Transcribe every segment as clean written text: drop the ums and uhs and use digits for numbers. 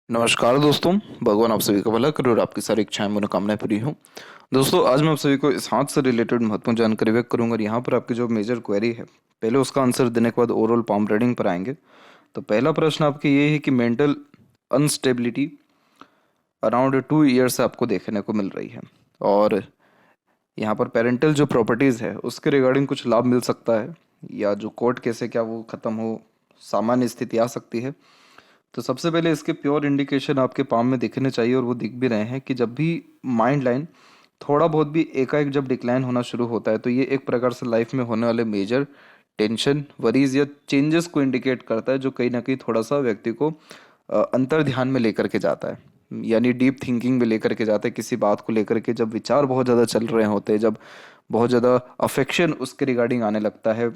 नमस्कार दोस्तों। भगवान आप सभी का भला करे और आपकी सारी इच्छाएं मनोकामनाएं पूरी हों। दोस्तों, आज मैं आप सभी को इस हाथ से रिलेटेड महत्वपूर्ण जानकारी व्यक्त करूंगा और यहाँ पर आपकी जो मेजर क्वेरी है, पहले उसका आंसर देने के बाद ओवरऑल पाम रीडिंग पर आएंगे। तो पहला प्रश्न आपके ये है कि मेंटल अनस्टेबिलिटी अराउंड 2 ईयर से आपको देखने को मिल रही है, और यहाँ पर पेरेंटल जो प्रॉपर्टीज़ है उसके रिगार्डिंग कुछ लाभ मिल सकता है, या जो कोर्ट केस है क्या वो ख़त्म हो, सामान्य स्थिति आ सकती है। तो सबसे पहले इसके प्योर इंडिकेशन आपके पाम में दिखने चाहिए, और वो दिख भी रहे हैं कि जब भी माइंड लाइन थोड़ा बहुत भी एकाएक जब डिक्लाइन होना शुरू होता है, तो ये एक प्रकार से लाइफ में होने वाले मेजर टेंशन, वरीज या चेंजेस को इंडिकेट करता है, जो कहीं ना कहीं थोड़ा सा व्यक्ति को अंतर ध्यान में लेकर के जाता है, यानी डीप थिंकिंग में लेकर के जाता है। किसी बात को लेकर के जब विचार बहुत ज़्यादा चल रहे होते हैं, जब बहुत ज़्यादा अफेक्शन उसके रिगार्डिंग आने लगता है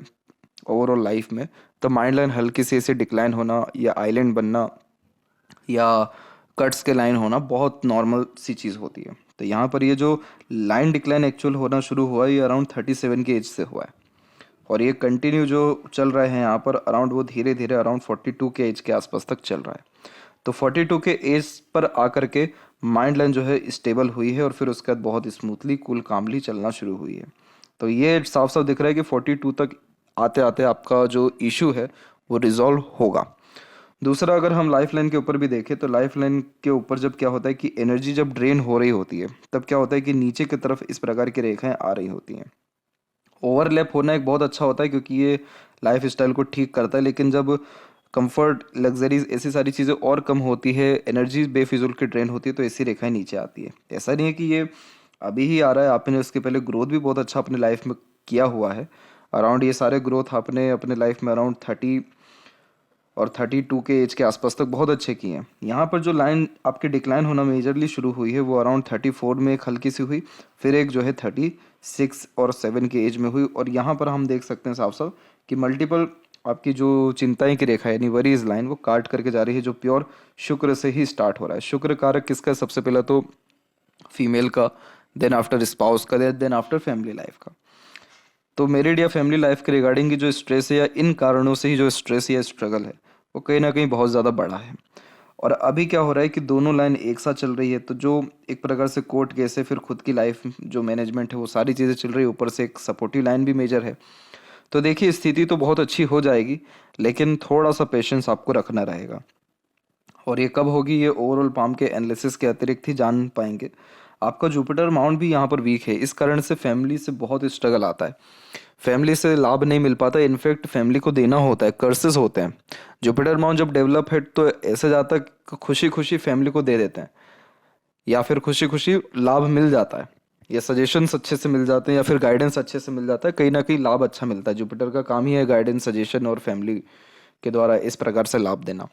ओवरऑल लाइफ में, तो माइंड लाइन हल्की सी ऐसे डिक्लाइन होना या आइलैंड बनना या कट्स के लाइन होना बहुत नॉर्मल सी चीज़ होती है। तो यहाँ पर ये जो लाइन डिक्लाइन एक्चुअल होना शुरू हुआ है, ये अराउंड 37 के एज से हुआ है, और ये कंटिन्यू जो चल रहे हैं यहाँ पर अराउंड, वो धीरे धीरे अराउंड 42 के एज के आसपास तक चल रहा है। तो 42 के एज पर आकर के माइंड लाइन जो है स्टेबल हुई है, और फिर उसके बाद बहुत स्मूथली कूल कामली चलना शुरू हुई है। तो ये साफ साफ दिख रहा है कि 42 तक आते आते आपका जो इशू है वो रिजॉल्व होगा। दूसरा, अगर हम लाइफ लाइन के ऊपर भी देखें, तो लाइफ लाइन के ऊपर जब क्या होता है कि एनर्जी जब ड्रेन हो रही होती है, तब क्या होता है कि नीचे की तरफ इस प्रकार की रेखाएं आ रही होती हैं। ओवरलैप होना एक बहुत अच्छा होता है, क्योंकि ये लाइफ स्टाइल को ठीक करता है, लेकिन जब कंफर्ट, लग्जरीज, ऐसी सारी चीज़ें और कम होती है, एनर्जी बेफिजूल की ड्रेन होती है, तो ऐसी रेखाएं नीचे आती है। ऐसा नहीं है कि ये अभी ही आ रहा है, आपने उसके पहले ग्रोथ भी बहुत अच्छा अपने लाइफ में किया हुआ है। अराउंड ये सारे ग्रोथ आपने अपने लाइफ में अराउंड 30 और 32 के एज के आसपास तक बहुत अच्छे किए हैं। यहाँ पर जो लाइन आपकी डिक्लाइन होना मेजरली शुरू हुई है, वो अराउंड 34 में एक हल्की सी हुई, फिर एक जो है 36 और 7 के एज में हुई, और यहाँ पर हम देख सकते हैं साफ साफ कि मल्टीपल आपकी जो चिंताएं की रेखा है, यानी वरीज लाइन, वो काट करके जा रही है, जो प्योर शुक्र से ही स्टार्ट हो रहा है। शुक्र कारक किसका है? सबसे पहला तो फीमेल का, देन आफ्टर स्पाउस का, देन आफ्टर फैमिली लाइफ का। तो मेरिड या फैमिली लाइफ के रिगार्डिंग की जो स्ट्रेस है, या इन कारणों से ही जो स्ट्रेस या स्ट्रगल है, वो कहीं ना कहीं बहुत ज़्यादा बड़ा है। और अभी क्या हो रहा है कि दोनों लाइन एक साथ चल रही है, तो जो एक प्रकार से कोर्ट केस है, फिर खुद की लाइफ जो मैनेजमेंट है, वो सारी चीज़ें चल रही है, ऊपर से एक सपोर्टिव लाइन भी मेजर है। तो देखिए, स्थिति तो बहुत अच्छी हो जाएगी, लेकिन थोड़ा सा पेशेंस आपको रखना रहेगा। और ये कब होगी, ये ओवरऑल पाम के एनालिसिस के अतिरिक्त ही जान पाएंगे। आपका जुपिटर माउंट भी यहाँ पर वीक है, इस कारण से फैमिली से बहुत स्ट्रगल आता है, फैमिली से लाभ नहीं मिल पाता, इनफैक्ट फैमिली को देना होता है, कर्सेस होते हैं। जुपिटर माउंट जब डेवलप है, तो ऐसे जाता है कि खुशी खुशी फैमिली को दे देते हैं, या फिर खुशी खुशी लाभ मिल जाता है, या सजेशंस अच्छे से मिल जाते हैं, या फिर गाइडेंस अच्छे से मिल जाता है, कहीं ना कहीं लाभ अच्छा मिलता है। जुपिटर का काम ही है गाइडेंस, सजेशन और फैमिली के द्वारा इस प्रकार से लाभ देना।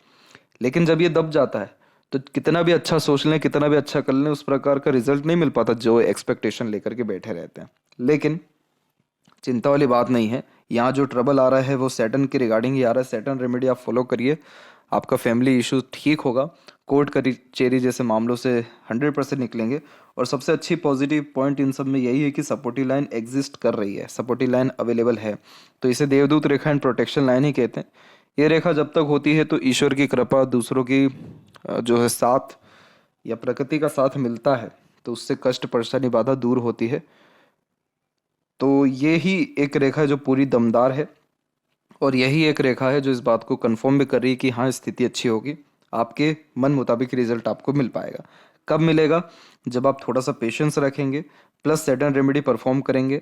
लेकिन जब ये दब जाता है, तो कितना भी अच्छा सोच लें, कितना भी अच्छा कर लें, उस प्रकार का रिजल्ट नहीं मिल पाता जो एक्सपेक्टेशन लेकर के बैठे रहते हैं। लेकिन चिंता वाली बात नहीं है, यहाँ जो ट्रबल आ रहा है वो सैटर्न के रिगार्डिंग ही आ रहा है। सैटर्न रेमेडी आप फॉलो करिए, आपका फैमिली इशू ठीक होगा, कोर्ट कचहरी जैसे मामलों से 100% निकलेंगे। और सबसे अच्छी पॉजिटिव पॉइंट इन सब में यही है कि सपोर्टिव लाइन एग्जिस्ट कर रही है, सपोर्टिव लाइन अवेलेबल है। तो इसे देवदूत रेखा एंड प्रोटेक्शन लाइन ही कहते हैं। ये रेखा जब तक होती है, तो ईश्वर की कृपा, दूसरों की जो है साथ, या प्रकृति का साथ मिलता है, तो उससे कष्ट, परेशानी, बाधा दूर होती है। तो ये ही एक रेखा है जो पूरी दमदार है, और यही एक रेखा है जो इस बात को कंफर्म भी कर रही है कि हाँ, स्थिति अच्छी होगी, आपके मन मुताबिक रिजल्ट आपको मिल पाएगा। कब मिलेगा? जब आप थोड़ा सा पेशेंस रखेंगे, प्लस सैटर्न रेमेडी परफॉर्म करेंगे,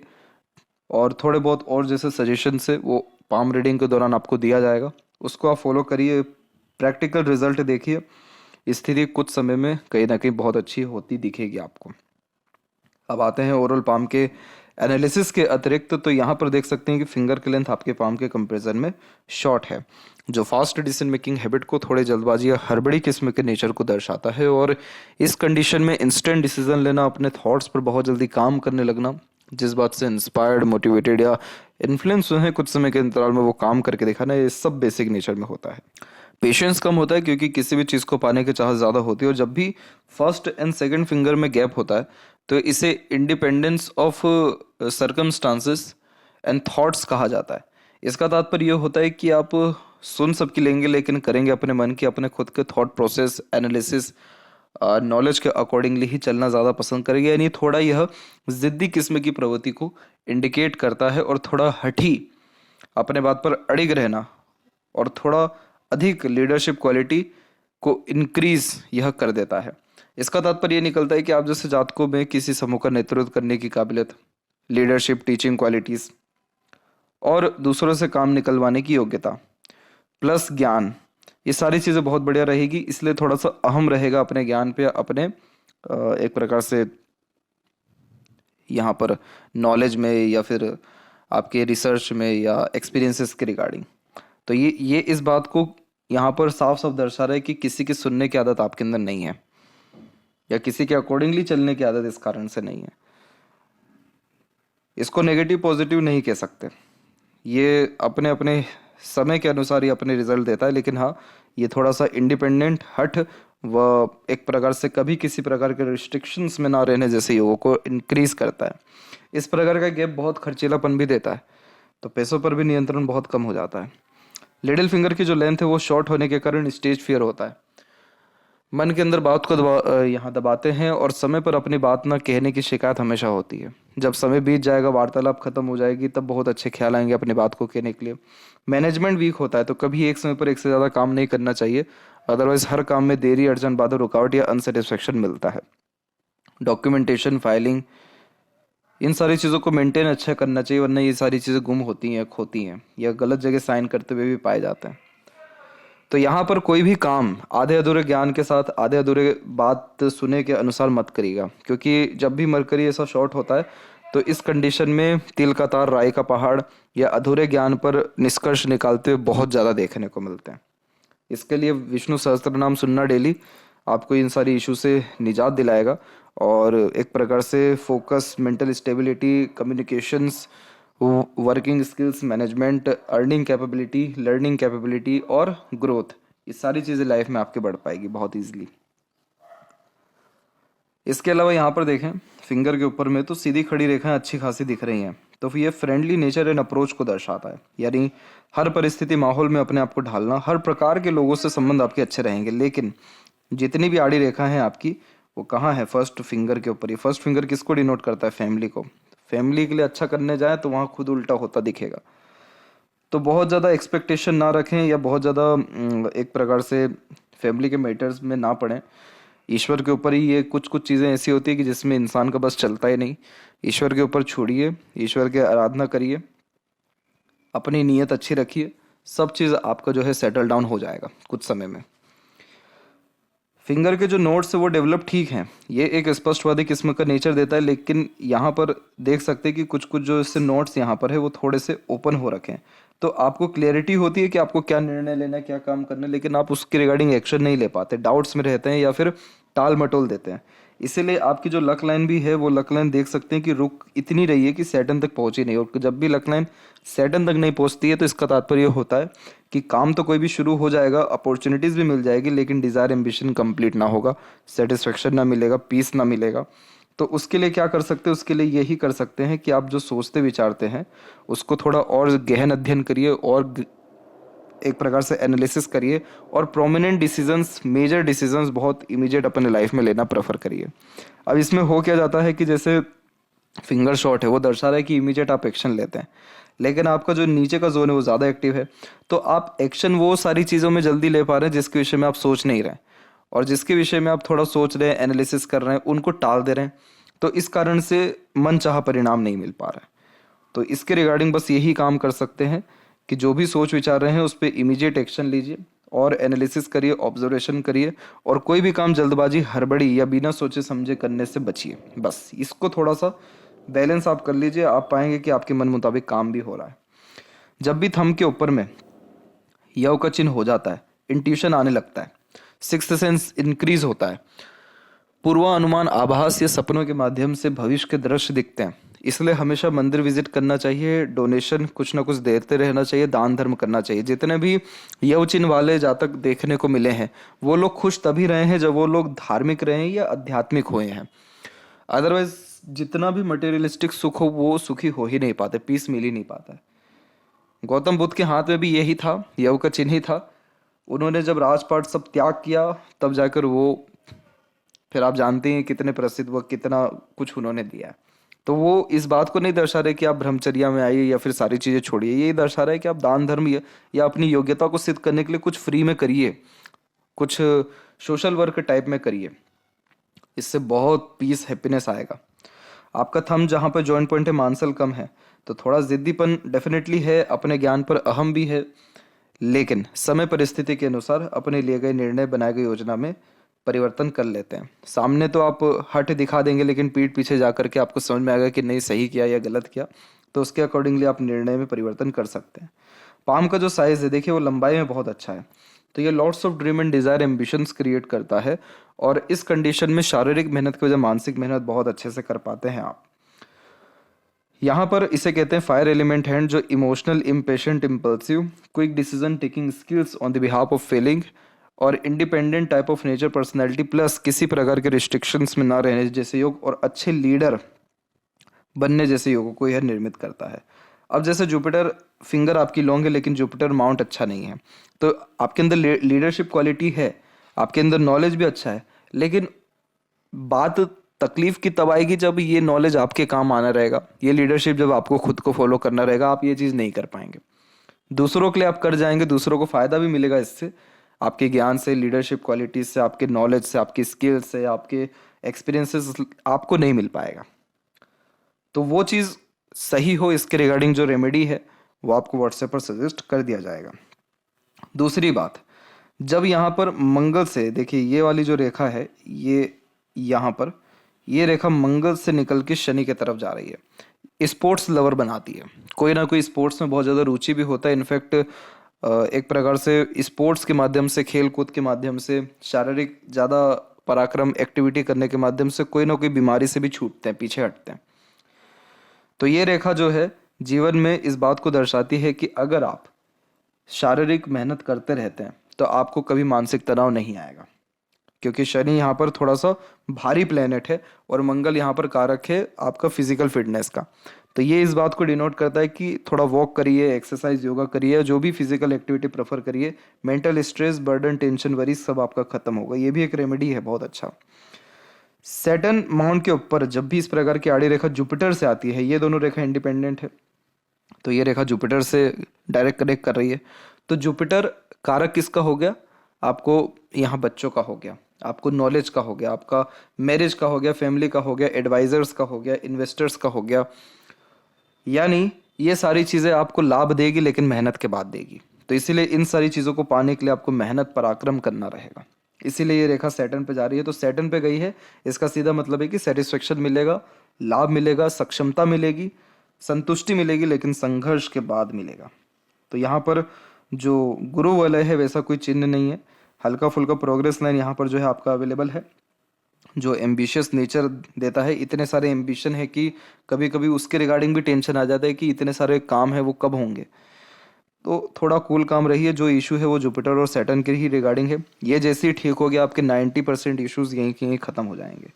और थोड़े बहुत और जैसे सजेशन से वो पाम रीडिंग के दौरान आपको दिया जाएगा, उसको आप फॉलो करिए, प्रैक्टिकल रिजल्ट देखिए, स्थिति कुछ समय में कहीं ना कहीं बहुत अच्छी होती दिखेगी आपको। अब आते हैं ओरल पाम के एनालिसिस के अतिरिक्त, तो यहाँ पर देख सकते हैं कि फिंगर की लेंथ आपके पाम के कंपैरिजन में शॉर्ट है, जो फास्ट डिसीजन मेकिंग हैबिट को, थोड़े जल्दबाजी या हड़बड़ी किस्म के नेचर को दर्शाता है। और इस कंडीशन में इंस्टेंट डिसीजन लेना, अपने थॉट्स पर बहुत जल्दी काम करने लगना, जिस बात से इंस्पायर्ड, मोटिवेटेड या इन्फ्लुएंस हुए हैं, कुछ समय के अंतराल में वो काम करके दिखाना, ये सब बेसिक नेचर में होता है। पेशेंस कम होता है, क्योंकि किसी भी चीज़ को पाने की चाहत ज़्यादा होती है, और जब भी फर्स्ट एंड सेकंड फिंगर में गैप होता है, तो इसे independence of circumstances and thoughts कहा जाता है। इसका तात्पर्य यह होता है कि आप सुन सबकी लेंगे लेकिन करेंगे अपने मन की, अपने खुद के थॉट प्रोसेस एनालिसिस नॉलेज के अकॉर्डिंगली ही चलना ज़्यादा पसंद करेंगे। यानी थोड़ा यह ज़िद्दी किस्म की प्रवृत्ति को इंडिकेट करता है और थोड़ा हठी, अपने बात पर अड़िग रहना और थोड़ा अधिक लीडरशिप क्वालिटी को इंक्रीज यह कर देता है। इसका तात्पर्य यह निकलता है कि आप जैसे जातकों में किसी समूह का नेतृत्व करने की काबिलियत, लीडरशिप, टीचिंग क्वालिटीज और दूसरों से काम निकलवाने की योग्यता प्लस ज्ञान, ये सारी चीज़ें बहुत बढ़िया रहेगी। इसलिए थोड़ा सा अहम रहेगा अपने ज्ञान पे, अपने एक प्रकार से यहाँ पर नॉलेज में या फिर आपके रिसर्च में या एक्सपीरियंसेस के रिगार्डिंग। तो ये इस बात को यहाँ पर साफ साफ दर्शा रहा है कि किसी की सुनने की आदत आपके अंदर नहीं है या किसी के अकॉर्डिंगली चलने की आदत इस कारण से नहीं है। इसको नेगेटिव पॉजिटिव नहीं कह सकते, ये अपने अपने समय के अनुसार ही अपने रिजल्ट देता है। लेकिन हाँ, ये थोड़ा सा इंडिपेंडेंट, हट व एक प्रकार से कभी किसी प्रकार के रिस्ट्रिक्शंस में ना रहने जैसे योगों को इंक्रीज करता है। इस प्रकार का गैप बहुत खर्चीलापन भी देता है, तो पैसों पर भी नियंत्रण बहुत कम हो जाता है। लिटिल फिंगर की जो लेंथ है वो शॉर्ट होने के कारण स्टेज फियर होता है। मन के अंदर बात को यहाँ दबाते हैं और समय पर अपनी बात ना कहने की शिकायत हमेशा होती है। जब समय बीत जाएगा, वार्तालाप खत्म हो जाएगी, तब बहुत अच्छे ख्याल आएंगे अपनी बात को कहने के लिए। मैनेजमेंट वीक होता है, तो कभी एक समय पर एक से ज़्यादा काम नहीं करना चाहिए, अदरवाइज हर काम में देरी, अड़चन, बाधा, रुकावट या अनसेटिस्फेक्शन मिलता है। डॉक्यूमेंटेशन, फाइलिंग, इन सारी चीज़ों को मेंटेन अच्छा करना चाहिए, वरना ये सारी चीज़ें गुम होती हैं, खोती हैं या गलत जगह साइन करते हुए भी पाए जाते हैं। तो यहाँ पर कोई भी काम आधे अधूरे ज्ञान के साथ, आधे अधूरे बात सुने के अनुसार मत करिएगा, क्योंकि जब भी मरकरी ऐसा शॉर्ट होता है तो इस कंडीशन में तिल का तार, राई का पहाड़ या अधूरे ज्ञान पर निष्कर्ष निकालते हुए बहुत ज़्यादा देखने को मिलते हैं। इसके लिए विष्णु सहस्त्र नाम सुनना डेली आपको इन सारी इशू से निजात दिलाएगा और एक प्रकार से focus, mental stability, communications, working skills, management, earning capability, learning capability और ग्रोथ, ये सारी चीज़ें लाइफ में आपके बढ़ पाएगी बहुत ईजिली। इसके अलावा यहाँ पर देखें फिंगर के ऊपर में तो सीधी खड़ी रेखाएं अच्छी खासी दिख रही हैं, तो ये फ्रेंडली नेचर एंड अप्रोच को दर्शाता है। यानी हर परिस्थिति, माहौल में अपने आप को ढालना, हर प्रकार के लोगों से संबंध आपके अच्छे रहेंगे। लेकिन जितनी भी आड़ी रेखा है आपकी, वो कहाँ है? फर्स्ट फिंगर के ऊपर। ये फर्स्ट फिंगर किसको डिनोट करता है? फैमिली को। फैमिली के लिए अच्छा करने जाए तो वहाँ खुद उल्टा होता दिखेगा। तो बहुत ज़्यादा एक्सपेक्टेशन ना रखें या बहुत ज़्यादा एक प्रकार से फैमिली के मैटर्स में ना पड़ें। ईश्वर के ऊपर ही ये कुछ कुछ चीज़ें ऐसी होती है कि जिसमें इंसान का बस चलता ही नहीं। ईश्वर के ऊपर छोड़िए, ईश्वर की आराधना करिए, अपनी नीयत अच्छी रखिए, सब चीज़ आपका जो है सेटल डाउन हो जाएगा कुछ समय में। फिंगर के जो नोट्स है वो डेवलप ठीक हैं, ये एक स्पष्टवादी किस्म का नेचर देता है। लेकिन यहाँ पर देख सकते हैं कि कुछ कुछ जो इससे नोट्स यहाँ पर है वो थोड़े से ओपन हो रखे हैं, तो आपको क्लैरिटी होती है कि आपको क्या निर्णय लेना है, क्या काम करना है, लेकिन आप उसके रिगार्डिंग एक्शन नहीं ले पाते, डाउट्स में रहते हैं या फिर टाल मटोल देते हैं। इसीलिए आपकी जो लक लाइन भी है वो लक लाइन देख सकते हैं कि रुक इतनी रही है कि सैटर्न तक पहुंची नहीं, और जब भी लक लाइन सैटर्न तक नहीं पहुंचती है तो इसका तात्पर्य होता है कि काम तो कोई भी शुरू हो जाएगा, अपॉर्चुनिटीज़ भी मिल जाएगी, लेकिन डिज़ायर एम्बिशन कंप्लीट ना होगा, सेटिस्फेक्शन ना मिलेगा, पीस ना मिलेगा। तो उसके लिए क्या कर सकते हैं? उसके लिए यही कर सकते हैं कि आप जो सोचते विचारते हैं उसको थोड़ा और गहन अध्ययन करिए और एक प्रकार से एनालिसिस करिए और प्रोमिनेंट डिसीजंस, मेजर डिसीजंस बहुत इमीडिएट अपने लाइफ में लेना प्रेफर करिए। अब इसमें हो क्या जाता है कि जैसे फिंगर शॉट है वो दर्शा रहा है कि इमीडिएट आप एक्शन लेते हैं, लेकिन आपका जो नीचे का जोन है वो ज़्यादा एक्टिव है, तो आप एक्शन वो सारी चीज़ों में जल्दी ले पा रहे हैं जिसके विषय में आप सोच नहीं रहे, और जिसके विषय में आप थोड़ा सोच रहे हैं, एनालिसिस कर रहे हैं, उनको टाल दे रहे हैं। तो इस कारण से मन चाहा परिणाम नहीं मिल पा रहा है। तो इसके रिगार्डिंग बस यही काम कर सकते हैं कि जो भी सोच विचार रहे हैं उस पर इमीडिएट एक्शन लीजिए और एनालिसिस करिए, ऑब्जर्वेशन करिए, और कोई भी काम जल्दबाजी, हड़बड़ी या बिना सोचे समझे करने से बचिए। बस इसको थोड़ा सा बैलेंस आप कर लीजिए, आप पाएंगे कि आपके मन मुताबिक काम भी हो रहा है। जब भी थंब के ऊपर में यव का चिन्ह हो जाता है, इंट्यूशन आने लगता है, सिक्स्थ सेंस इंक्रीज होता है, पूर्वानुमान, आभास या सपनों के माध्यम से भविष्य के दृश्य दिखते हैं। इसलिए हमेशा मंदिर विजिट करना चाहिए, डोनेशन कुछ ना कुछ देते रहना चाहिए, दान धर्म करना चाहिए। जितने भी यव चिन्ह वाले जातक देखने को मिले हैं वो लोग खुश तभी रहे हैं जब वो लोग धार्मिक रहे हैं या आध्यात्मिक हुए हैं। अदरवाइज जितना भी मटेरियलिस्टिक सुख हो वो सुखी हो ही नहीं पाते, पीस मिल ही नहीं पाता है। गौतम बुद्ध के हाथ में भी यही था, योग का चिन्ह ही था। उन्होंने जब राजपाट सब त्याग किया तब जाकर वो, फिर आप जानते हैं कितने प्रसिद्ध व कितना कुछ उन्होंने दिया है। तो वो इस बात को नहीं दर्शा रहे कि आप ब्रह्मचर्या में आइए या फिर सारी चीज़ें छोड़िए, यही दर्शा रहा है कि आप दान धर्म या अपनी योग्यता को सिद्ध करने के लिए कुछ फ्री में करिए, कुछ सोशल वर्क टाइप में करिए। इससे बहुत पीस हैप्पीनेस आएगा। आपका थंब जहाँ पर जॉइंट पॉइंट है, मांसल कम है, तो थोड़ा जिद्दीपन डेफिनेटली है, अपने ज्ञान पर अहम भी है, लेकिन समय परिस्थिति के अनुसार अपने लिए गए निर्णय, बनाए गए योजना में परिवर्तन कर लेते हैं। सामने तो आप हट दिखा देंगे, लेकिन पीठ पीछे जा करके आपको समझ में आएगा कि नहीं सही किया या गलत किया, तो उसके अकॉर्डिंगली आप निर्णय में परिवर्तन कर सकते हैं। पाम का जो साइज है देखिए, वो लंबाई में बहुत अच्छा है, तो ये lots of dream and desire ambitions create करता है। और इस कंडीशन में शारीरिक मेहनत की वजह मानसिक मेहनत बहुत अच्छे से कर पाते हैं आप। यहाँ पर इसे कहते हैं फायर एलिमेंट हैंड, जो emotional, impatient, impulsive, quick decision taking skills on the behalf of feeling और independent type of nature personality, plus किसी प्रकार के रिस्ट्रिक्शंस में ना रहने जैसे योग और अच्छे लीडर बनने जैसे योगों को यह निर्मित करता है। अब जैसे जुपिटर फिंगर आपकी लॉन्ग है लेकिन जुपिटर माउंट अच्छा नहीं है, तो आपके अंदर लीडरशिप क्वालिटी है, आपके अंदर नॉलेज भी अच्छा है, लेकिन बात तकलीफ की तब आएगी जब ये नॉलेज आपके काम आना रहेगा, ये लीडरशिप जब आपको खुद को फॉलो करना रहेगा, आप ये चीज़ नहीं कर पाएंगे। दूसरों के लिए आप कर जाएंगे, दूसरों को फायदा भी मिलेगा इससे, आपके ज्ञान से, लीडरशिप क्वालिटीज से, आपके नॉलेज से, आपकी स्किल्स से, आपके एक्सपीरियंसेस आपको नहीं मिल पाएगा। तो वो चीज़ सही हो, इसके रिगार्डिंग जो रेमेडी है वो आपको व्हाट्सएप पर सजेस्ट कर दिया जाएगा। दूसरी बात, जब यहाँ पर मंगल से, देखिए ये वाली जो रेखा है, ये यहाँ पर ये रेखा मंगल से निकल के शनि की तरफ जा रही है, स्पोर्ट्स लवर बनाती है। कोई ना कोई स्पोर्ट्स में बहुत ज़्यादा रुचि भी होता है। इनफैक्ट एक प्रकार से स्पोर्ट्स के माध्यम से, खेल कूद के माध्यम से, शारीरिक ज़्यादा पराक्रम एक्टिविटी करने के माध्यम से कोई ना कोई बीमारी से भी छूटते हैं, पीछे हटते हैं। तो ये रेखा जो है जीवन में इस बात को दर्शाती है कि अगर आप शारीरिक मेहनत करते रहते हैं तो आपको कभी मानसिक तनाव नहीं आएगा, क्योंकि शनि यहाँ पर थोड़ा सा भारी प्लेनेट है और मंगल यहाँ पर कारक है आपका फिजिकल फिटनेस का। तो ये इस बात को डिनोट करता है कि थोड़ा वॉक करिए, एक्सरसाइज, योगा करिए, जो भी फिजिकल एक्टिविटी प्रेफर करिए, mental stress, burden, tension, worry सब आपका खत्म होगा। ये भी एक रेमेडी है बहुत अच्छा। सैटर्न माउंट के ऊपर जब भी इस प्रकार की आड़ी रेखा जुपिटर से आती है, ये दोनों रेखा इंडिपेंडेंट है, तो ये रेखा जुपिटर से डायरेक्ट कनेक्ट कर रही है। तो जुपिटर कारक किसका हो गया? आपको यहाँ बच्चों का हो गया, आपको नॉलेज का हो गया, आपका मैरिज का हो गया, फैमिली का हो गया, एडवाइजर्स का हो गया, इन्वेस्टर्स का हो गया। यानी ये सारी चीज़ें आपको लाभ देगी, लेकिन मेहनत के बाद देगी। तो इसीलिए इन सारी चीज़ों को पाने के लिए आपको मेहनत, पराक्रम करना रहेगा। इसीलिए ये रेखा सैटर्न पे जा रही है। तो सैटर्न पे गई है, इसका सीधा मतलब है कि सेटिस्फेक्शन मिलेगा, लाभ मिलेगा, सक्षमता मिलेगी, संतुष्टि मिलेगी, लेकिन संघर्ष के बाद मिलेगा। तो यहाँ पर जो गुरु वलय है वैसा कोई चिन्ह नहीं है। हल्का फुल्का प्रोग्रेस लाइन यहाँ पर जो है आपका अवेलेबल है, जो एम्बिशियस नेचर देता है। इतने सारे एम्बिशन है कि कभी कभी उसके रिगार्डिंग भी टेंशन आ जाता है कि इतने सारे काम है वो कब होंगे। तो थोड़ा कूल काम रहिए। जो इशू है वो जुपिटर और सैटर्न के ही रिगार्डिंग है। ये जैसे ही ठीक हो गया, आपके 90% इश्यूज यहीं के यहीं खत्म हो जाएंगे।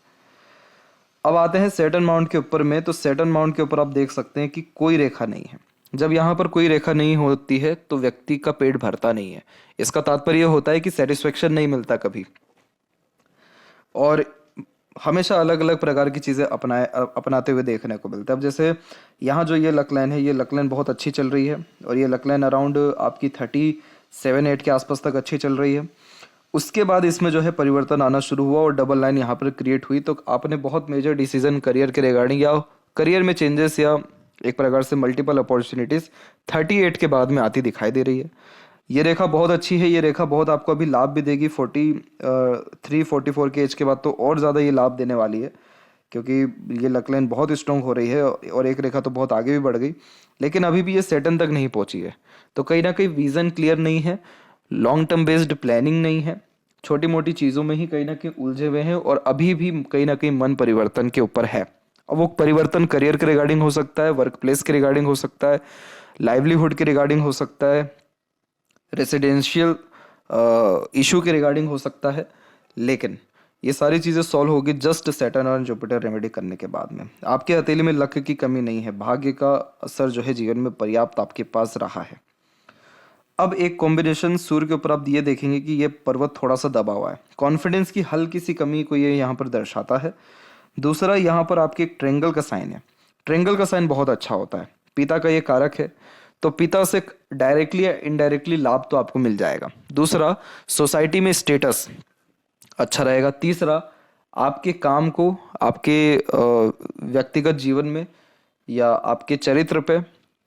अब आते हैं सैटर्न माउंट के ऊपर में। तो सैटर्न माउंट के ऊपर आप देख सकते हैं कि कोई रेखा नहीं है। जब यहाँ पर कोई रेखा नहीं होती है तो व्यक्ति का पेट भरता नहीं है। इसका तात्पर्य होता है कि सेटिस्फेक्शन नहीं मिलता कभी, और हमेशा अलग अलग प्रकार की चीज़ें अपनाते हुए देखने को मिलता है। अब जैसे यहाँ जो ये लक लाइन है, ये लक लाइन बहुत अच्छी चल रही है, और ये लक लाइन अराउंड आपकी 37-8 के आसपास तक अच्छी चल रही है। उसके बाद इसमें जो है परिवर्तन आना शुरू हुआ और डबल लाइन यहाँ पर क्रिएट हुई। तो आपने बहुत मेजर डिसीजन करियर के रिगार्डिंग या करियर में चेंजेस या एक प्रकार से मल्टीपल अपॉर्चुनिटीज़ 38 के बाद में आती दिखाई दे रही है। ये रेखा बहुत अच्छी है। ये रेखा बहुत आपको अभी लाभ भी देगी 43-44 के एज के बाद, तो और ज़्यादा ये लाभ देने वाली है, क्योंकि ये लक लाइन बहुत स्ट्रॉन्ग हो रही है और एक रेखा तो बहुत आगे भी बढ़ गई, लेकिन अभी भी ये सैटर्न तक नहीं पहुंची है। तो कहीं ना कहीं विजन क्लियर नहीं है, लॉन्ग टर्म बेस्ड प्लानिंग नहीं है, छोटी मोटी चीज़ों में ही कहीं ना कहीं उलझे हुए हैं, और अभी भी कहीं ना कहीं मन परिवर्तन के ऊपर है। अब वो परिवर्तन करियर के रिगार्डिंग हो सकता है, वर्क प्लेस के रिगार्डिंग हो सकता है, लाइवलीहुड के रिगार्डिंग हो सकता है, रेसिडेंशियल इशू के रिगार्डिंग हो सकता है, लेकिन ये सारी चीज़ें सॉल्व होगी जस्ट सैटर्न और जुपिटर रेमेडी करने के बाद में। आपके हथेली में लक की कमी नहीं है, भाग्य का असर जो है जीवन में पर्याप्त आपके पास रहा है। अब एक कॉम्बिनेशन सूर्य के ऊपर आप ये देखेंगे कि ये पर्वत थोड़ा सा दबा हुआ है, कॉन्फिडेंस की हल्की सी कमी को ये यहाँ पर दर्शाता है। दूसरा, यहाँ पर आपके एक ट्रेंगल का साइन है। ट्रेंगल का साइन बहुत अच्छा होता है, पिता का ये कारक है, तो पिता से डायरेक्टली या इनडायरेक्टली लाभ तो आपको मिल जाएगा। दूसरा, सोसाइटी में स्टेटस अच्छा रहेगा। तीसरा, आपके काम को आपके व्यक्तिगत जीवन में या आपके चरित्र पे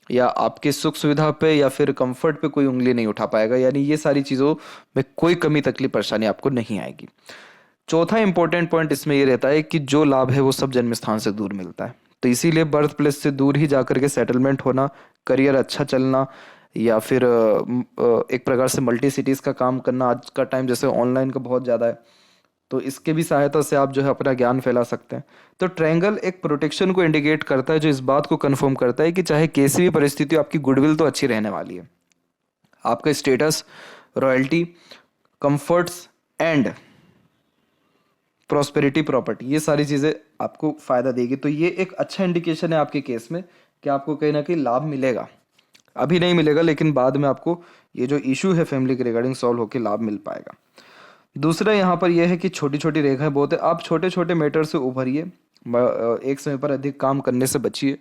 या आपके सुख सुविधा पे या फिर कंफर्ट पे कोई उंगली नहीं उठा पाएगा, यानी ये सारी चीज़ों में कोई कमी तकलीफ परेशानी आपको नहीं आएगी। चौथा इंपॉर्टेंट पॉइंट इसमें ये रहता है कि जो लाभ है वो सब जन्म स्थान से दूर मिलता है, तो इसीलिए बर्थ प्लेस से दूर ही जाकर के सेटलमेंट होना, करियर अच्छा चलना, या फिर एक प्रकार से मल्टी सिटीज़ का काम करना। आज का टाइम जैसे ऑनलाइन का बहुत ज़्यादा है, तो इसके भी सहायता से आप जो है अपना ज्ञान फैला सकते हैं। तो ट्रायंगल एक प्रोटेक्शन को इंडिकेट करता है, जो इस बात को कंफर्म करता है कि चाहे कैसी भी परिस्थिति हो, आपकी गुडविल तो अच्छी रहने वाली है। आपका status, royalty, comforts and prosperity, property, ये सारी चीज़ें आपको फ़ायदा देगी। तो ये एक अच्छा इंडिकेशन है आपके केस में कि आपको कहीं ना कहीं लाभ मिलेगा। अभी नहीं मिलेगा, लेकिन बाद में आपको ये जो इशू है फैमिली के रिगार्डिंग सॉल्व होकर लाभ मिल पाएगा। दूसरा यहाँ पर यह है कि छोटी छोटी रेखाएं बहुत है, आप छोटे छोटे मैटर से उभरिए, एक समय पर अधिक काम करने से बचिए,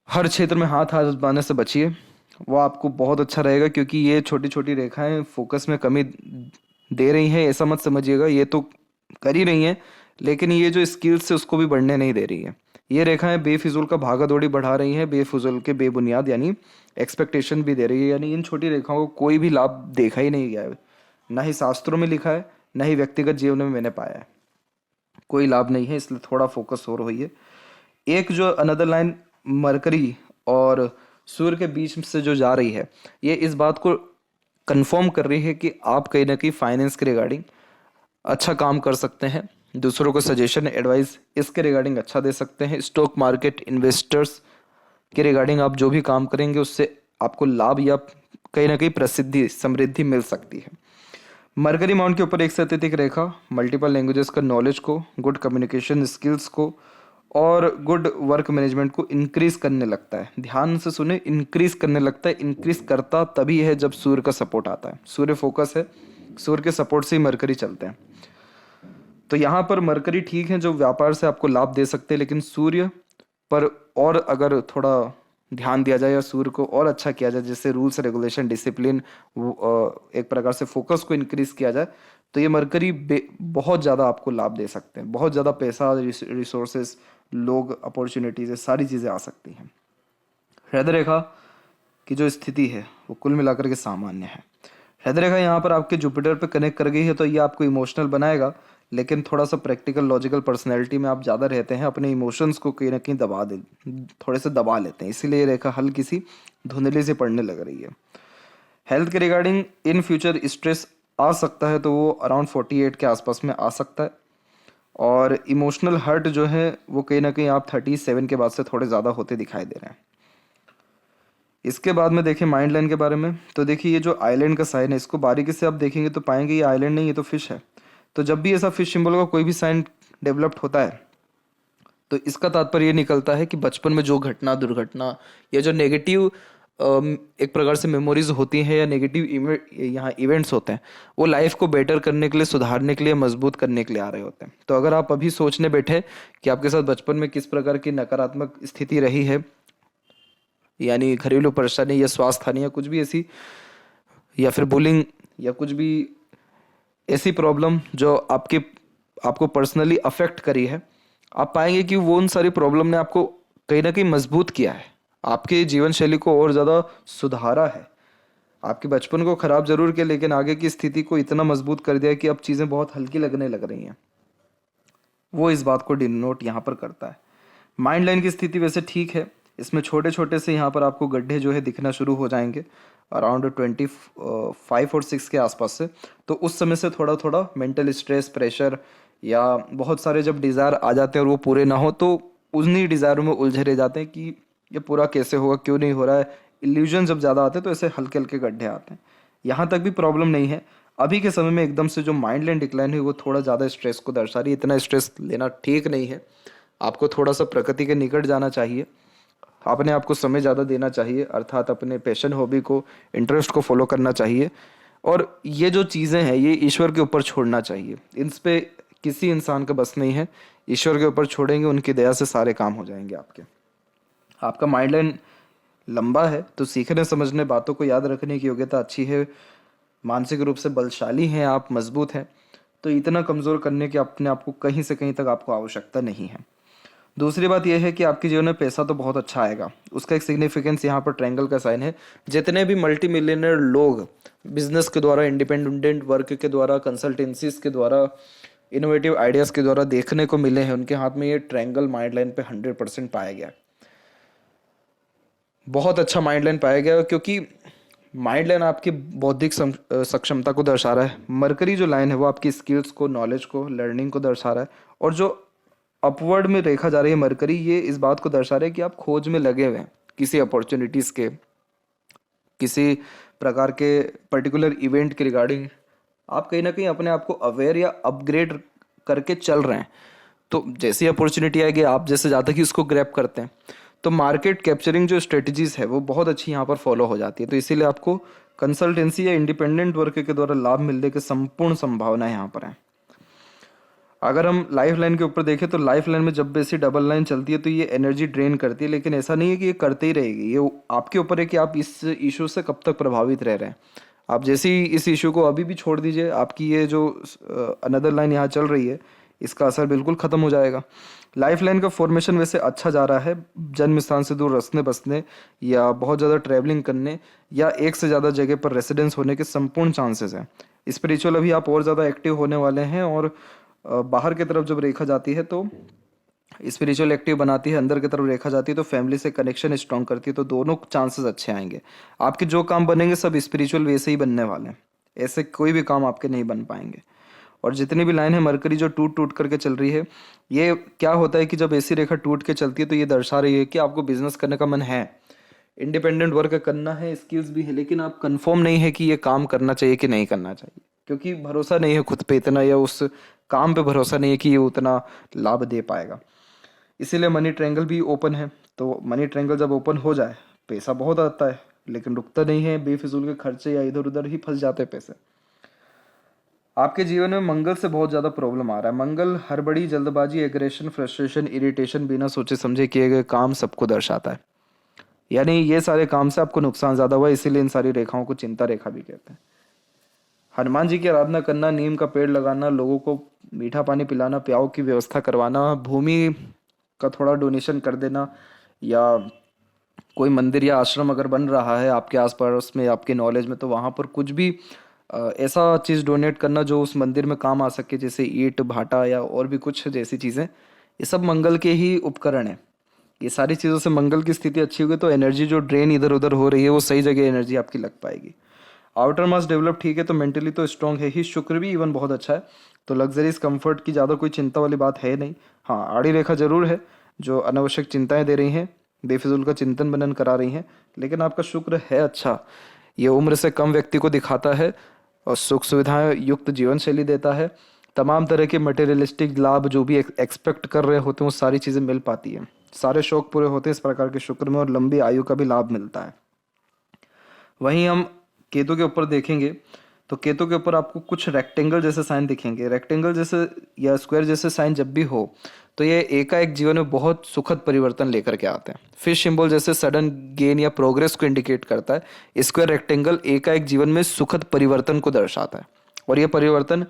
हर क्षेत्र में हाथ आजमाने से बचिए, वो आपको बहुत अच्छा रहेगा। क्योंकि ये छोटी छोटी रेखाएं फोकस में कमी दे रही हैं, ऐसा मत समझिएगा, ये तो कर ही रही हैं, लेकिन ये जो स्किल्स है उसको भी बढ़ने नहीं दे रही है। ये रेखाएं बेफिजूल का भागा दौड़ी बढ़ा रही हैं, बेफिजूल के बेबुनियाद यानी एक्सपेक्टेशन भी दे रही है, यानी इन छोटी रेखाओं को कोई भी लाभ देखा ही नहीं गया है, ना ही शास्त्रों में लिखा है, ना ही व्यक्तिगत जीवन में मैंने पाया है, कोई लाभ नहीं है। इसलिए थोड़ा फोकस हो रही है। एक जो अनदर लाइन मरकरी और सूर्य के बीच से जो जा रही है, ये इस बात को कंफर्म कर रही है कि आप कहीं ना कहीं फाइनेंस के रिगार्डिंग अच्छा काम कर सकते हैं, दूसरों को सजेशन एडवाइस इसके रिगार्डिंग अच्छा दे सकते हैं। स्टॉक मार्केट, इन्वेस्टर्स के रिगार्डिंग आप जो भी काम करेंगे उससे आपको लाभ या कहीं ना कहीं प्रसिद्धि, समृद्धि मिल सकती है। मरकरी माउंट के ऊपर एक सतत रेखा मल्टीपल लैंग्वेजेस का नॉलेज को, गुड कम्युनिकेशन स्किल्स को और गुड वर्क मैनेजमेंट को इंक्रीज करने लगता है। ध्यान से सुने, इंक्रीज करने लगता है। इंक्रीज करता तभी है जब सूर्य का सपोर्ट आता है। सूर्य फोकस है, सूर्य के सपोर्ट से ही मरकरी चलते हैं। तो यहाँ पर मरकरी ठीक है जो व्यापार से आपको लाभ दे सकते हैं, लेकिन सूर्य पर और अगर थोड़ा ध्यान दिया जाए या सूर्य को और अच्छा किया जाए, जैसे रूल्स रेगुलेशन, डिसिप्लिन, एक प्रकार से फोकस को इंक्रीज किया जाए, तो ये मरकरी बहुत ज़्यादा आपको लाभ दे सकते हैं। बहुत ज़्यादा पैसा, रिसोर्सेज, लोग, अपॉर्चुनिटीज, ये सारी चीज़ें आ सकती हैं। हृदय रेखा की जो स्थिति है वो कुल मिलाकर के सामान्य है। हृदय रेखा यहाँ पर आपके जुपिटर पे कनेक्ट कर गई है, तो ये आपको इमोशनल बनाएगा, लेकिन थोड़ा सा प्रैक्टिकल, लॉजिकल पर्सनैलिटी में आप ज़्यादा रहते हैं, अपने इमोशंस को कहीं ना कहीं थोड़े से दबा लेते हैं, इसीलिए ये रेखा हल्की सी धुंधली से पड़ने लग रही है। हेल्थ के रिगार्डिंग इन फ्यूचर स्ट्रेस आ सकता है, तो वो अराउंड 48 के आसपास में आ सकता है। और इमोशनल हर्ट जो है वो कहीं ना कहीं आप 37 के बाद से थोड़े ज़्यादा होते दिखाई दे रहे हैं। इसके बाद में देखें माइंड लाइन के बारे में, तो देखिए ये जो आइलैंड का साइन है, इसको बारीकी से आप देखेंगे तो पाएंगे ये आइलैंड नहीं, ये तो फिश है। तो जब भी ऐसा फिश सिंबल का कोई भी साइन डेवलप्ड होता है, तो इसका तात्पर्य ये निकलता है कि बचपन में जो घटना, दुर्घटना या जो नेगेटिव एक प्रकार से मेमोरीज होती हैं या नेगेटिव यहाँ इवेंट्स होते हैं, वो लाइफ को बेटर करने के लिए, सुधारने के लिए, मजबूत करने के लिए आ रहे होते हैं। तो अगर आप अभी सोचने बैठे कि आपके साथ बचपन में किस प्रकार की नकारात्मक स्थिति रही है, यानी घरेलू परेशानी या स्वास्थ्य हानि या कुछ भी ऐसी, या फिर बुलिंग या कुछ भी ऐसी प्रॉब्लम जो आपको पर्सनली अफेक्ट करी है, आप पाएंगे कि वो उन सारी प्रॉब्लम ने आपको कहीं ना कहीं मजबूत किया है, आपके जीवन शैली को और ज़्यादा सुधारा है। आपके बचपन को ख़राब जरूर किया, लेकिन आगे की स्थिति को इतना मजबूत कर दिया कि अब चीज़ें बहुत हल्की लगने लग रही हैं। वो इस बात को डिनोट यहाँ पर करता है। माइंड लाइन की स्थिति वैसे ठीक है, इसमें छोटे छोटे से यहाँ पर आपको गड्ढे जो है दिखना शुरू हो जाएंगे अराउंड 25 और 6 के आसपास से। तो उस समय से थोड़ा थोड़ा मेंटल स्ट्रेस, प्रेशर या बहुत सारे जब डिज़ायर आ जाते हैं और वो पूरे ना हो, तो उन्हीं डिज़ायरों में उलझे रह जाते हैं कि ये पूरा कैसे होगा, क्यों नहीं हो रहा है। इल्यूजन जब ज़्यादा आते हैं तो ऐसे हल्के हल्के गड्ढे आते हैं। यहाँ तक भी प्रॉब्लम नहीं है, अभी के समय में एकदम से जो माइंड लाइन डिक्लाइन हुई वो थोड़ा ज़्यादा स्ट्रेस को दर्शा रही है। इतना स्ट्रेस लेना ठीक नहीं है। आपको थोड़ा सा प्रकृति के निकट जाना चाहिए, अपने आप को समय ज़्यादा देना चाहिए, अर्थात अपने पैशन हॉबी को, इंटरेस्ट को फॉलो करना चाहिए। और ये जो चीज़ें हैं ये ईश्वर के ऊपर छोड़ना चाहिए। इन पे किसी इंसान का बस नहीं है। ईश्वर के ऊपर छोड़ेंगे, उनकी दया से सारे काम हो जाएंगे आपके। आपका माइंड लाइन लंबा है तो सीखने समझने, बातों को याद रखने की योग्यता अच्छी है, मानसिक रूप से बलशाली हैं आप, मजबूत हैं, तो इतना कमज़ोर करने की अपने आप को कहीं से कहीं तक आपको आवश्यकता नहीं है। दूसरी बात यह है कि आपके जीवन में पैसा तो बहुत अच्छा आएगा। उसका एक सिग्निफिकेंस यहाँ पर ट्रायंगल का साइन है। जितने भी मल्टी मिलियनर लोग बिजनेस के द्वारा, इंडिपेंडेंट वर्क के द्वारा, कंसल्टेंसीज के द्वारा, इनोवेटिव आइडियाज़ के द्वारा देखने को मिले हैं, उनके हाथ में ये ट्रायंगल माइंड लाइन पे 100% पाया गया। बहुत अच्छा माइंड लाइन पाया गया क्योंकि माइंड लाइन आपकी बौद्धिक सक्षमता को दर्शा रहा है। मरकरी जो लाइन है वो आपकी स्किल्स को, नॉलेज को, लर्निंग को दर्शा रहा है। और जो अपवर्ड में रेखा जा रही है मरकरी, ये इस बात को दर्शा रहा है कि आप खोज में लगे हुए हैं किसी अपॉर्चुनिटीज़ के, किसी प्रकार के पर्टिकुलर इवेंट के रिगार्डिंग। आप कहीं ना कहीं अपने आप को अवेयर या अपग्रेड करके चल रहे हैं। तो जैसी अपॉर्चुनिटी आएगी आप जैसे ज़्यादा कि उसको ग्रैब करते हैं, तो मार्केट कैप्चरिंग जो स्ट्रेटजीज है वो बहुत अच्छी यहाँ पर फॉलो हो जाती है। तो इसीलिए आपको कंसल्टेंसी या इंडिपेंडेंट वर्क के द्वारा लाभ मिलने की संपूर्ण संभावना यहाँ पर है। अगर हम लाइफ लाइन के ऊपर देखें तो लाइफ लाइन में जब भी ऐसी डबल लाइन चलती है तो ये एनर्जी ड्रेन करती है, लेकिन ऐसा नहीं है कि ये करते ही रहेगी। ये आपके ऊपर है कि आप इस इशू से कब तक प्रभावित रह रहे हैं। आप जैसे ही इस इशू को अभी भी छोड़ दीजिए, आपकी ये जो अनदर लाइन यहाँ चल रही है इसका असर बिल्कुल ख़त्म हो जाएगा। लाइफ लाइन का फॉर्मेशन वैसे अच्छा जा रहा है। जन्म स्थान से दूर रसने बसने या बहुत ज़्यादा ट्रैवलिंग करने या एक से ज़्यादा जगह पर रेसिडेंस होने के संपूर्ण चांसेस हैं। स्पिरिचुअल अभी आप और ज़्यादा एक्टिव होने वाले हैं। और बाहर की तरफ जब रेखा जाती है तो स्पिरिचुअल एक्टिव बनाती है, अंदर की तरफ रेखा जाती है तो फैमिली से कनेक्शन स्ट्रॉन्ग करती है। तो दोनों चांसेस अच्छे आएंगे। आपके जो काम बनेंगे सब स्पिरिचुअल वे से ही बनने वाले हैं, ऐसे कोई भी काम आपके नहीं बन पाएंगे। और जितनी भी लाइन है मरकरी जो टूट टूट करके चल रही है, ये क्या होता है कि जब ऐसी रेखा टूट के चलती है तो ये दर्शा रही है कि आपको बिजनेस करने का मन है, इंडिपेंडेंट वर्क करना है, स्किल्स भी है, लेकिन आप कंफर्म नहीं है कि ये काम करना चाहिए कि नहीं करना चाहिए, क्योंकि भरोसा नहीं है खुद पे इतना, या उस काम पे भरोसा नहीं है कि ये उतना लाभ दे पाएगा। इसीलिए मनी ट्रायंगल भी ओपन है। तो मनी ट्रायंगल जब ओपन हो जाए पैसा बहुत आता है, लेकिन रुकता नहीं है। बेफिजूल के खर्चे या इधर उधर ही फंस जाते हैं पैसे। आपके जीवन में मंगल से बहुत ज़्यादा प्रॉब्लम आ रहा है। मंगल हड़बड़ी, जल्दबाजी, एग्रेशन, फ्रस्ट्रेशन, इरिटेशन, बिना सोचे समझे किए गए काम सबको दर्शाता है। यानी ये सारे काम से आपको नुकसान ज़्यादा हुआ, इसीलिए इन सारी रेखाओं को चिंता रेखा भी कहते हैं। हनुमान जी की आराधना करना, नीम का पेड़ लगाना, लोगों को मीठा पानी पिलाना, प्याऊ की व्यवस्था करवाना, भूमि का थोड़ा डोनेशन कर देना, या कोई मंदिर या आश्रम अगर बन रहा है आपके आसपास में, आपके नॉलेज में, तो वहाँ पर कुछ भी ऐसा चीज़ डोनेट करना जो उस मंदिर में काम आ सके, जैसे ईंट भाटा या और भी कुछ जैसी चीज़ें, ये सब मंगल के ही उपकरण है। ये सारी चीज़ों से मंगल की स्थिति अच्छी होगी तो एनर्जी जो ड्रेन इधर उधर हो रही है वो सही जगह एनर्जी आपकी लग पाएगी। आउटर मास डेवलप ठीक है तो मेंटली तो स्ट्रांग है ही। शुक्र भी इवन बहुत अच्छा है, तो लग्जरीज कंफर्ट की ज़्यादा कोई चिंता वाली बात है नहीं। हाँ, आड़ी रेखा जरूर है जो अनावश्यक चिंताएं दे रही हैं, बेफिजूल का चिंतन बनन करा रही हैं, लेकिन आपका शुक्र है अच्छा। ये उम्र से कम व्यक्ति को दिखाता है और सुख सुविधाएं युक्त जीवन शैली देता है। तमाम तरह के मटेरियलिस्टिक लाभ जो भी एक्सपेक्ट कर रहे होते हैं वो सारी चीज़ें मिल पाती हैं। सारे शौक पूरे होते हैं इस प्रकार के शुक्र में, और लंबी आयु का भी लाभ मिलता है। वहीं हम केतु के ऊपर देखेंगे तो केतु के ऊपर आपको कुछ रेक्टेंगल जैसे साइन दिखेंगे। रेक्टेंगल जैसे या स्क्वायर जैसे साइन जब भी हो तो ये एकाएक जीवन में बहुत सुखद परिवर्तन लेकर के आते हैं। फिश सिंबल जैसे सडन गेन या प्रोग्रेस को इंडिकेट करता है। स्क्वायर रेक्टेंगल एकाएक जीवन में सुखद परिवर्तन को दर्शाता है, और यह परिवर्तन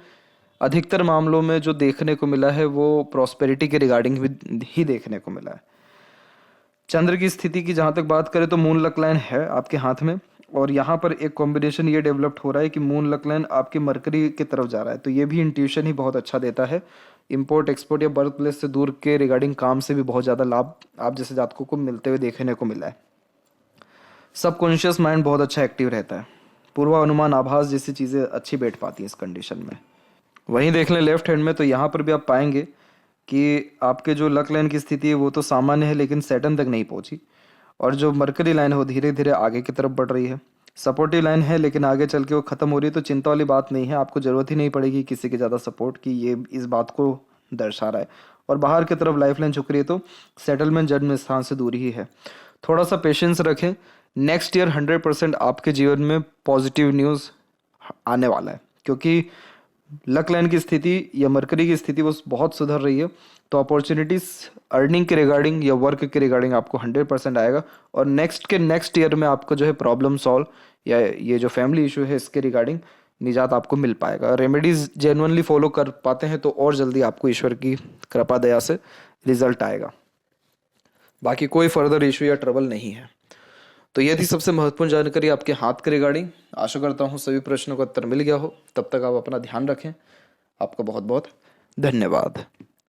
अधिकतर मामलों में जो देखने को मिला है वो प्रॉस्पेरिटी के रिगार्डिंग ही देखने को मिला है। चंद्र की स्थिति की जहाँ तक बात करें तो मून लक लाइन है आपके हाथ में, और यहाँ पर एक कॉम्बिनेशन ये डेवलप्ड हो रहा है कि मून लक लाइन आपके मरकरी की तरफ जा रहा है, तो ये भी इंट्यूशन ही बहुत अच्छा देता है। इंपोर्ट एक्सपोर्ट या बर्थ प्लेस से दूर के रिगार्डिंग काम से भी बहुत ज़्यादा लाभ आप जैसे जातकों को मिलते हुए देखने को मिला है। सबकॉन्शियस माइंड बहुत अच्छा एक्टिव रहता है। पूर्वानुमान, आभास जैसी चीज़ें अच्छी बैठ पाती हैं इस कंडीशन में। वहीं देख लें लेफ्ट हैंड में तो यहाँ पर भी आप पाएंगे कि आपके जो लक लाइन की स्थिति है वो तो सामान्य है, लेकिन सैटर्न तक नहीं पहुंची, और जो मरकरी लाइन है वो धीरे धीरे आगे की तरफ बढ़ रही है। सपोर्टिव लाइन है लेकिन आगे चल के वो ख़त्म हो रही है, तो चिंता वाली बात नहीं है, आपको ज़रूरत ही नहीं पड़ेगी किसी की ज़्यादा सपोर्ट की, ये इस बात को दर्शा रहा है। और बाहर की तरफ लाइफ लाइन झुक रही है तो सेटलमेंट जन्म स्थान से दूरी ही है। थोड़ा सा पेशेंस रखें, नेक्स्ट ईयर 100% आपके जीवन में पॉजिटिव न्यूज़ आने वाला है, क्योंकि लक लाइन की स्थिति या मरकरी की स्थिति वो बहुत सुधर रही है। तो अपॉर्चुनिटीज अर्निंग के रिगार्डिंग या वर्क के रिगार्डिंग आपको 100% आएगा। और नेक्स्ट ईयर में आपको जो है प्रॉब्लम सॉल्व या ये जो फैमिली इशू है इसके रिगार्डिंग निजात आपको मिल पाएगा। रेमेडीज जेन्युइनली फॉलो कर पाते हैं तो और जल्दी आपको ईश्वर की कृपा दया से रिजल्ट आएगा। बाकी कोई फर्दर इशू या ट्रबल नहीं है। तो ये थी सबसे महत्वपूर्ण जानकारी आपके हाथ के रिगार्डिंग। आशा करता हूँ सभी प्रश्नों का उत्तर मिल गया हो। तब तक आप अपना ध्यान रखें। आपका बहुत बहुत धन्यवाद।